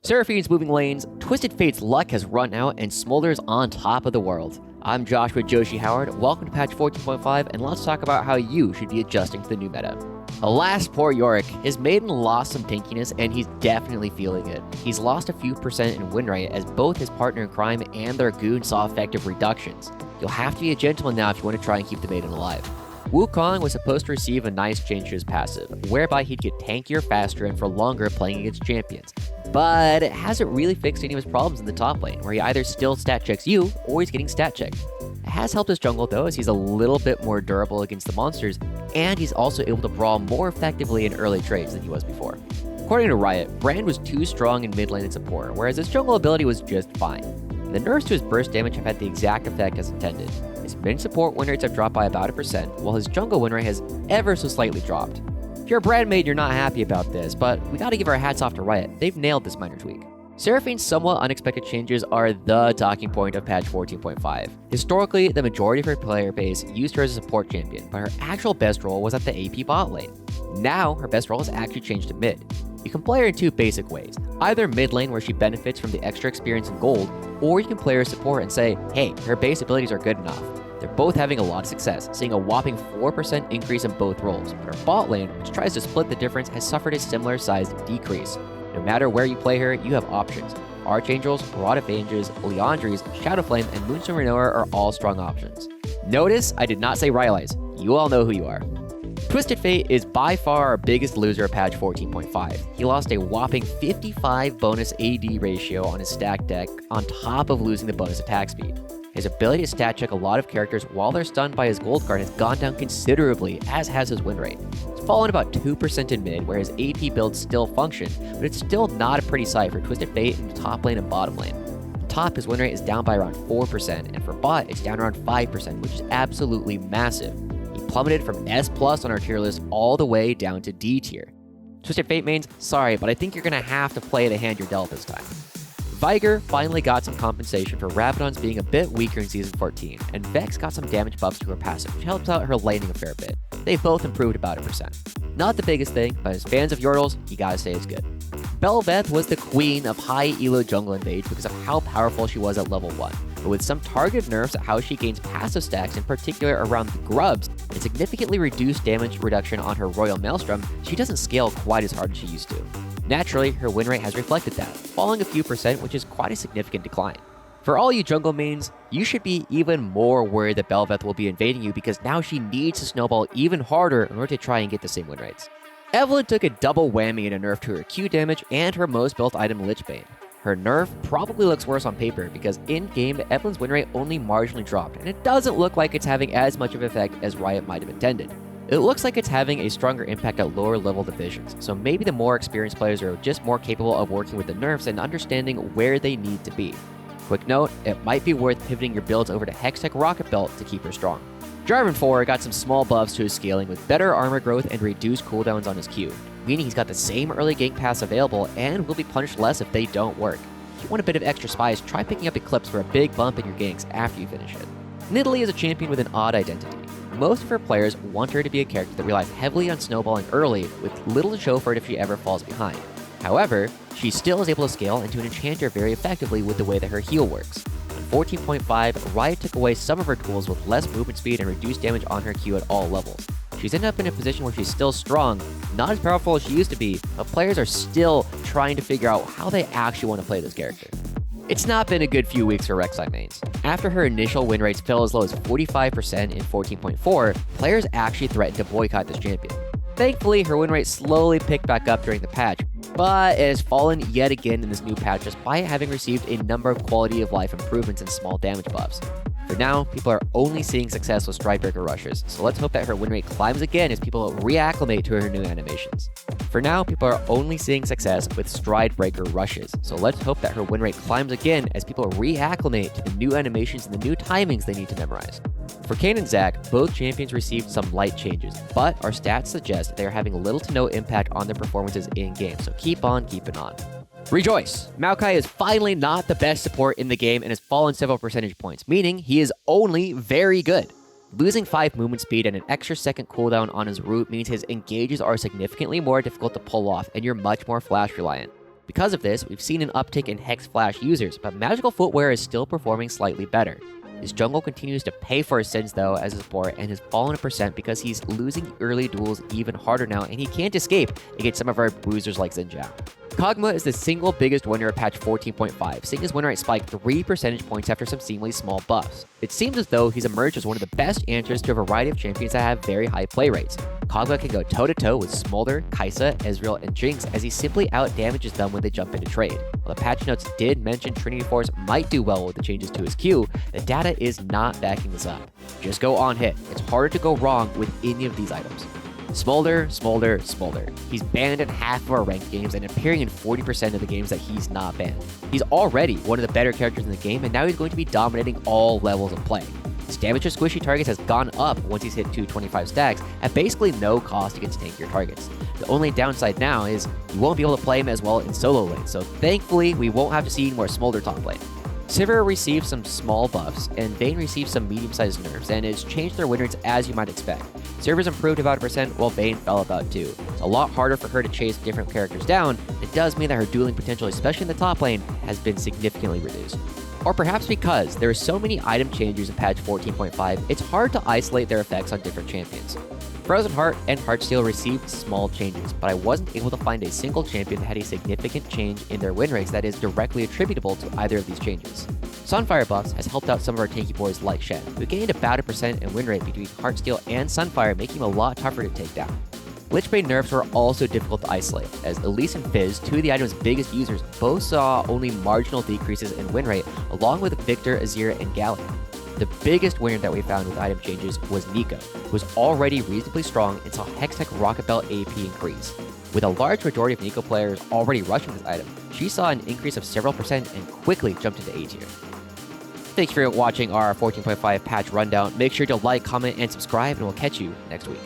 Seraphine's moving lanes, Twisted Fate's luck has run out, and Smolder's on top of the world. I'm Joshua Joshi Howard, welcome to patch 14.5, and let's talk about how you should be adjusting to the new meta. Alas, poor Yorick. His maiden lost some tankiness, and he's definitely feeling it. He's lost a few percent in win rate as both his partner in crime and their goon saw effective reductions. You'll have to be a gentleman now if you want to try and keep the maiden alive. Wukong was supposed to receive a nice change to his passive, whereby he'd get tankier faster and for longer playing against champions. But it hasn't really fixed any of his problems in the top lane, where he either still stat checks you, or he's getting stat checked. It has helped his jungle though, as he's a little bit more durable against the monsters, and he's also able to brawl more effectively in early trades than he was before. According to Riot, Brand was too strong in mid lane and support, whereas his jungle ability was just fine. The nerfs to his burst damage have had the exact effect as intended. His mid support win rates have dropped by about 1%, while his jungle win rate has ever so slightly dropped. If you're a Brand maid, you're not happy about this, but we gotta give our hats off to Riot. They've nailed this minor tweak. Seraphine's somewhat unexpected changes are the talking point of patch 14.5. Historically, the majority of her player base used her as a support champion, but her actual best role was at the AP bot lane. Now, her best role has actually changed to mid. You can play her in two basic ways. Either mid lane, where she benefits from the extra experience and gold, or you can play her as support and say, hey, her base abilities are good enough. They're both having a lot of success, seeing a whopping 4% increase in both roles, but her bot lane, which tries to split the difference, has suffered a similar sized decrease. No matter where you play her, you have options. Archangels, Rod of Ages, Leandries, Shadowflame, and Moonstone Renower are all strong options. Notice, I did not say Rylai's. You all know who you are. Twisted Fate is by far our biggest loser at patch 14.5. He lost a whopping 55 bonus AD ratio on his stack deck, on top of losing the bonus attack speed. His ability to stat check a lot of characters while they're stunned by his gold card has gone down considerably, as has his win rate. It's fallen about 2% in mid, where his AP builds still function, but it's still not a pretty sight for Twisted Fate in the top lane and bottom lane. On top, his win rate is down by around 4%, and for bot, it's down around 5%, which is absolutely massive. He plummeted from S+ on our tier list all the way down to D tier. Twisted Fate mains, sorry, but I think you're gonna have to play the hand you're dealt this time. Viger finally got some compensation for Rabadon's being a bit weaker in Season 14, and Vex got some damage buffs to her passive, which helps out her laning a fair bit. They both improved about 1%. Not the biggest thing, but as fans of Yordles, you gotta say it's good. Bel'Veth was the queen of high elo jungle invade because of how powerful she was at level 1, but with some targeted nerfs at how she gains passive stacks, in particular around the grubs, and significantly reduced damage reduction on her Royal Maelstrom, she doesn't scale quite as hard as she used to. Naturally, her win rate has reflected that, falling a few percent, which is quite a significant decline. For all you jungle mains, you should be even more worried that Bel'Veth will be invading you because now she needs to snowball even harder in order to try and get the same win rates. Evelynn took a double whammy in a nerf to her Q damage and her most built item Lichbane. Her nerf probably looks worse on paper because in-game, Evelynn's win rate only marginally dropped, and it doesn't look like it's having as much of an effect as Riot might have intended. It looks like it's having a stronger impact at lower level divisions, so maybe the more experienced players are just more capable of working with the nerfs and understanding where they need to be. Quick note, it might be worth pivoting your builds over to Hextech Rocket Belt to keep her strong. Jarvan 4 got some small buffs to his scaling with better armor growth and reduced cooldowns on his Q, meaning he's got the same early gank paths available and will be punished less if they don't work. If you want a bit of extra spice, try picking up Eclipse for a big bump in your ganks after you finish it. Nidalee is a champion with an odd identity. Most of her players want her to be a character that relies heavily on snowballing early, with little to show for it if she ever falls behind. However, she still is able to scale into an enchanter very effectively with the way that her heal works. On 14.5, Riot took away some of her tools with less movement speed and reduced damage on her Q at all levels. She's ended up in a position where she's still strong, not as powerful as she used to be, but players are still trying to figure out how they actually want to play this character. It's not been a good few weeks for Rek'Sai mains. After her initial win rates fell as low as 45% in 14.4, players actually threatened to boycott this champion. Thankfully, her win rate slowly picked back up during the patch, but it has fallen yet again in this new patch despite having received a number of quality of life improvements and small damage buffs. For now, people are only seeing success with Stridebreaker rushes, so let's hope that her win rate climbs again as people reacclimate to her new animations. For now, people are only seeing success with Stridebreaker rushes, so let's hope that her win rate climbs again as people reacclimate to the new animations and the new timings they need to memorize. For Kennen and Zac, both champions received some light changes, but our stats suggest they are having little to no impact on their performances in-game, so keep on keeping on. Rejoice! Maokai is finally not the best support in the game and has fallen several percentage points, meaning he is only very good. Losing 5 movement speed and an extra second cooldown on his root means his engages are significantly more difficult to pull off and you're much more flash reliant. Because of this, we've seen an uptick in Hex Flash users, but magical footwear is still performing slightly better. His jungle continues to pay for his sins though as a support and has fallen a percent because he's losing early duels even harder now and he can't escape against some of our bruisers like Xinjiang. Kog'Maw is the single biggest winner of patch 14.5, seeing his win rate spike 3 percentage points after some seemingly small buffs. It seems as though he's emerged as one of the best answers to a variety of champions that have very high play rates. Kog'Maw can go toe-to-toe with Smolder, Kai'Sa, Ezreal, and Jinx as he simply out-damages them when they jump into trade. While the patch notes did mention Trinity Force might do well with the changes to his Q, the data is not backing this up. Just go on hit. It's harder to go wrong with any of these items. Smolder, Smolder, Smolder. He's banned in half of our ranked games and appearing in 40% of the games that he's not banned. He's already one of the better characters in the game, and now he's going to be dominating all levels of play. His damage to squishy targets has gone up once he's hit 225 stacks at basically no cost against tankier targets. The only downside now is you won't be able to play him as well in solo lane, so thankfully we won't have to see more Smolder top lane. Sivir received some small buffs, and Vayne received some medium-sized nerfs, and it's changed their win rates as you might expect. Sivir's improved about 1%, while Vayne fell about 2. It's a lot harder for her to chase different characters down. It does mean that her dueling potential, especially in the top lane, has been significantly reduced. Or perhaps because there are so many item changes in patch 14.5, it's hard to isolate their effects on different champions. Frozen Heart and Heartsteel received small changes, but I wasn't able to find a single champion that had a significant change in their win rates that is directly attributable to either of these changes. Sunfire buffs has helped out some of our tanky boys like Shen, who gained about 1% in win rate between Heartsteel and Sunfire, making him a lot tougher to take down. Lichbane nerfs were also difficult to isolate, as Elise and Fizz, two of the item's biggest users, both saw only marginal decreases in win rate, along with Victor, Azir, and Gallion. The biggest winner that we found with item changes was Neeko, who was already reasonably strong and saw Hextech Rocket Belt AP increase. With a large majority of Neeko players already rushing this item, she saw an increase of several percent and quickly jumped into A tier. Thanks for watching our 14.5 patch rundown. Make sure to like, comment, and subscribe, and we'll catch you next week.